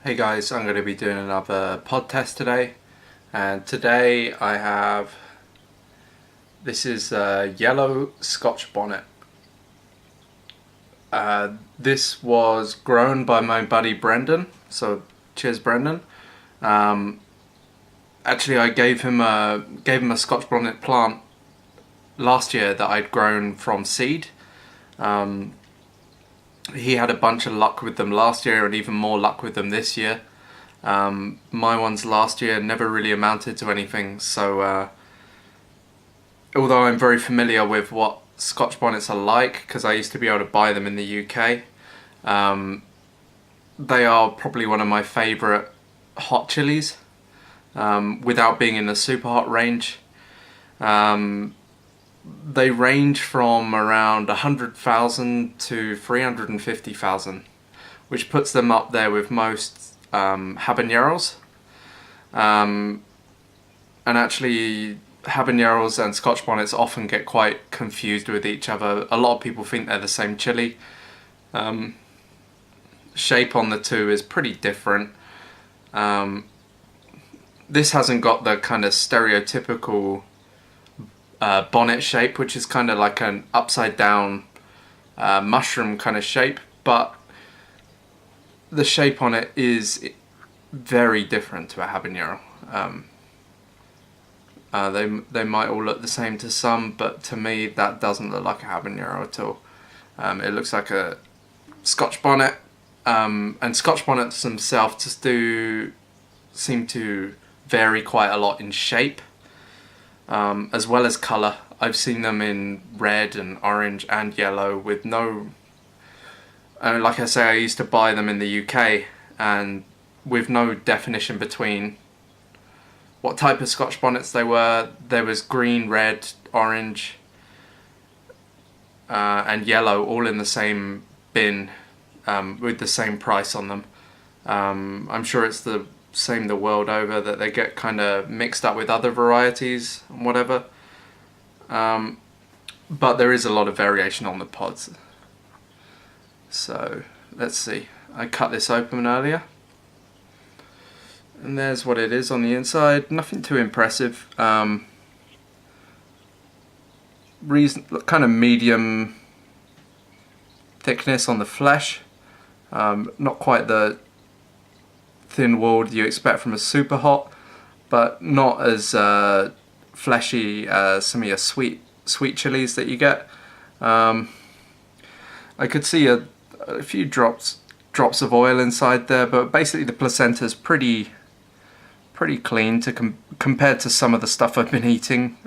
Hey guys, I'm going to be doing another pod test today, and today I have, this is Yellow Scotch Bonnet. This was grown by my buddy Brendan, so cheers Brendan. Um, Actually I gave him a Scotch Bonnet plant last year that I'd grown from seed. Um, he had a bunch of luck with them last year and even more luck with them this year. My ones last year never really amounted to anything, so although I'm very familiar with what Scotch bonnets are like, because I used to be able to buy them in the UK, they are probably one of my favourite hot chilies, without being in the super hot range. They range from around 100,000 to 350,000, which puts them up there with most habaneros. And actually, habaneros and Scotch bonnets often get quite confused with each other. A lot of people think they're the same chili. Shape on the two is pretty different. This hasn't got the kind of stereotypical bonnet shape, which is kind of like an upside down mushroom kind of shape, but the shape on it is very different to a habanero. They might all look the same to some, but to me that doesn't look like a habanero at all. It looks like a Scotch bonnet, and Scotch bonnets themselves just do seem to vary quite a lot in shape, as well as colour. I've seen them in red and orange and yellow with no... like I say, I used to buy them in the UK and with no definition between what type of Scotch bonnets they were. There was green, red, orange, and yellow all in the same bin, with the same price on them. I'm sure it's the same the world over, that they get kind of mixed up with other varieties and whatever. But there is a lot of variation on the pods. So let's see. I cut this open earlier, and there's what it is on the inside. Nothing too impressive. Kind of medium thickness on the flesh. Not quite the thin walled you expect from a super hot, but not as fleshy as some of your sweet chilies that you get. I could see a few drops of oil inside there, but basically the placenta's pretty clean compared to some of the stuff I've been eating.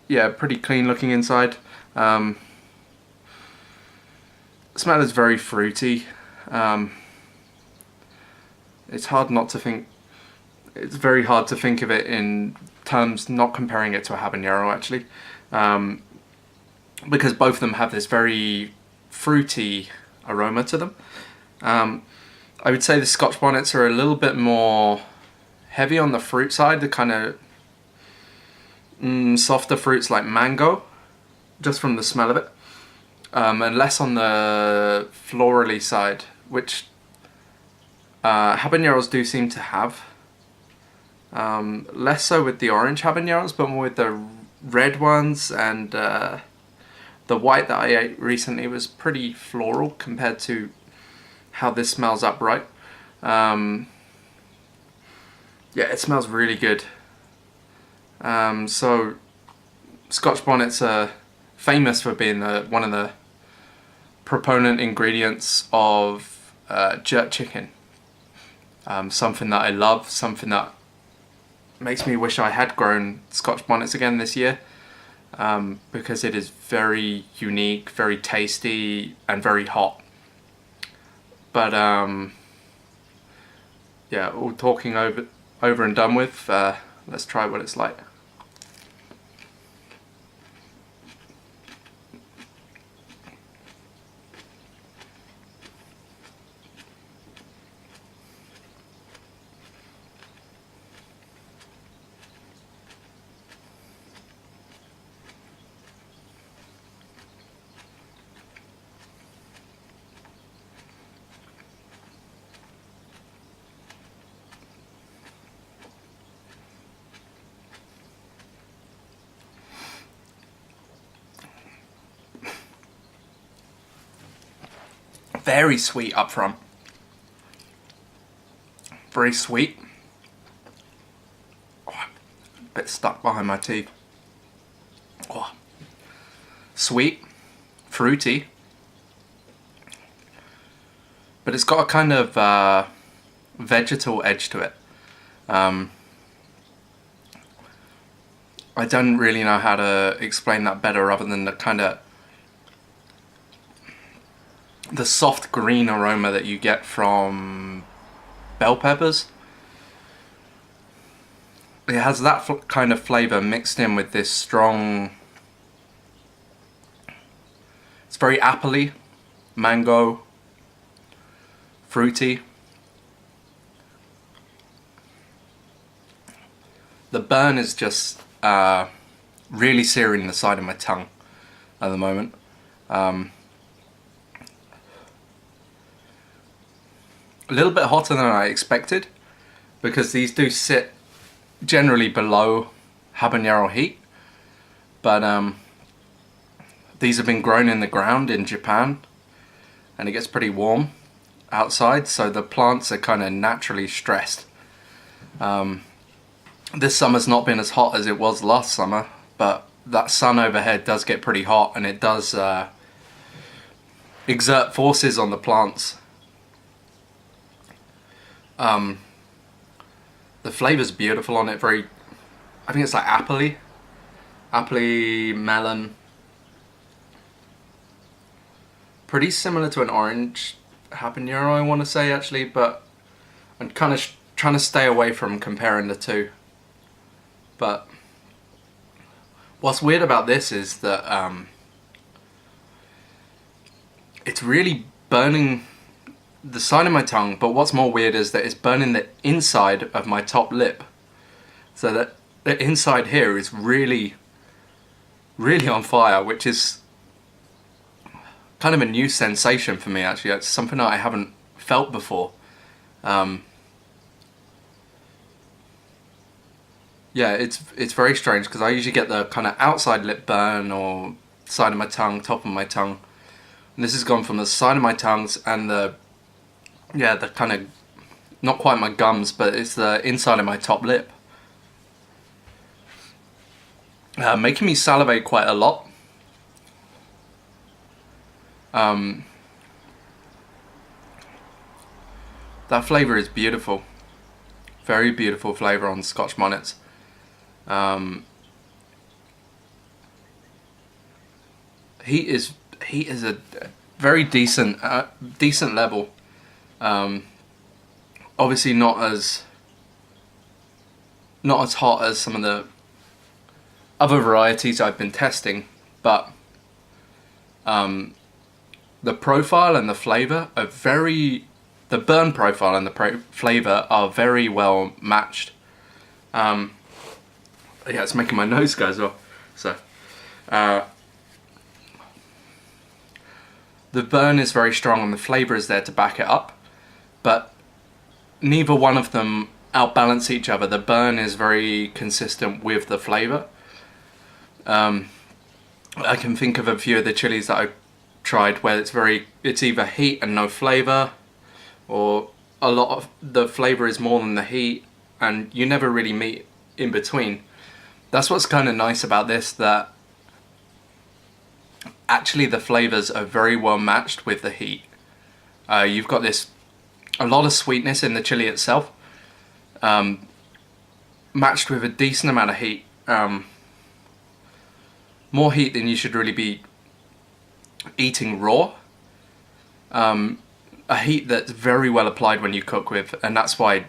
Yeah, pretty clean looking inside. The smell is very fruity. It's hard not to think. It's very hard to think of it in terms not comparing it to a habanero actually, because both of them have this very fruity aroma to them. I would say the Scotch bonnets are a little bit more heavy on the fruit side, the kind of softer fruits like mango, just from the smell of it, and less on the florally side, which habaneros do seem to have. Less so with the orange habaneros, but more with the red ones, and the white that I ate recently was pretty floral compared to how this smells upright. Yeah, it smells really good. So Scotch bonnets are famous for being one of the proponent ingredients of jerk chicken. Something that I love, something that makes me wish I had grown Scotch bonnets again this year, because it is very unique, very tasty, and very hot. But yeah, all talking over and done with, let's try what it's like. very sweet up front. Very sweet. Oh, a bit stuck behind my teeth. Oh. Sweet, fruity, but it's got a kind of vegetal edge to it. I don't really know how to explain that better other than the kind of the soft green aroma that you get from bell peppers. It has that kind of flavour mixed in with this strong, it's very appley, mango, fruity. The burn is just really searing the side of my tongue at the moment. A little bit hotter than I expected, because these do sit generally below habanero heat, but these have been grown in the ground in Japan, and it gets pretty warm outside, so the plants are kind of naturally stressed. This summer's not been as hot as it was last summer, but that sun overhead does get pretty hot, and it does exert forces on the plants. The flavour's beautiful on it, I think it's like appley, melon. Pretty similar to an orange habanero, I want to say, actually, but I'm kind of trying to stay away from comparing the two. But what's weird about this is that it's really burning the side of my tongue, but what's more weird is that it's burning the inside of my top lip. So that the inside here is really, really on fire, which is kind of a new sensation for me, actually. It's something that I haven't felt before. Yeah, it's very strange, because I usually get the kind of outside lip burn or side of my tongue, top of my tongue. And this has gone from the side of my tongues and the kind of, not quite my gums, but it's the inside of my top lip. Making me salivate quite a lot. That flavour is beautiful. Very beautiful flavour on Scotch Bonnets. Heat is a very decent level. Obviously not as hot as some of the other varieties I've been testing, but the profile and the flavour are the burn profile and the flavour are very well matched. Yeah, it's making my nose go as well. So, the burn is very strong and the flavour is there to back it up, but neither one of them outbalance each other. The burn is very consistent with the flavour. I can think of a few of the chilies that I've tried where it's either heat and no flavour, or a lot of the flavour is more than the heat, and you never really meet in between. That's what's kind of nice about this, that actually the flavours are very well matched with the heat. You've got a lot of sweetness in the chili itself, matched with a decent amount of heat. More heat than you should really be eating raw. A heat that's very well applied when you cook with, and that's why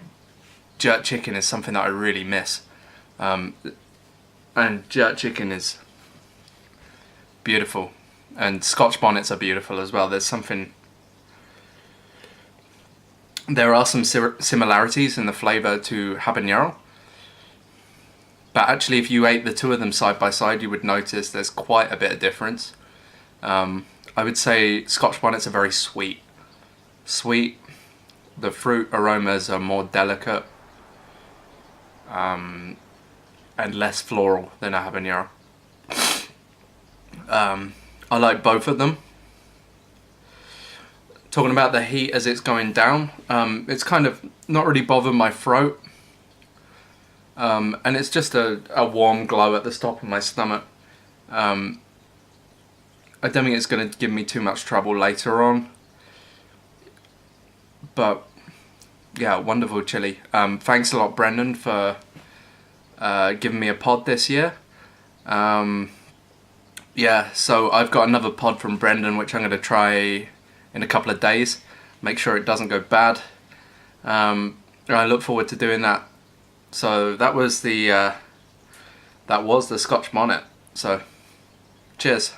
jerk chicken is something that I really miss. And jerk chicken is beautiful, and Scotch bonnets are beautiful as well. There are some similarities in the flavour to habanero, but actually if you ate the two of them side by side, you would notice there's quite a bit of difference. I would say Scotch bonnets are very sweet. The fruit aromas are more delicate, and less floral than a habanero. I like both of them. talking about the heat as it's going down. It's kind of not really bothered my throat. And it's just a warm glow at the top of my stomach. I don't think it's going to give me too much trouble later on. But yeah, wonderful chili. Thanks a lot, Brendan, for giving me a pod this year. Yeah, so I've got another pod from Brendan which I'm going to try in a couple of days. Make sure it doesn't go bad. I look forward to doing that. So that was the Scotch Bonnet. So cheers.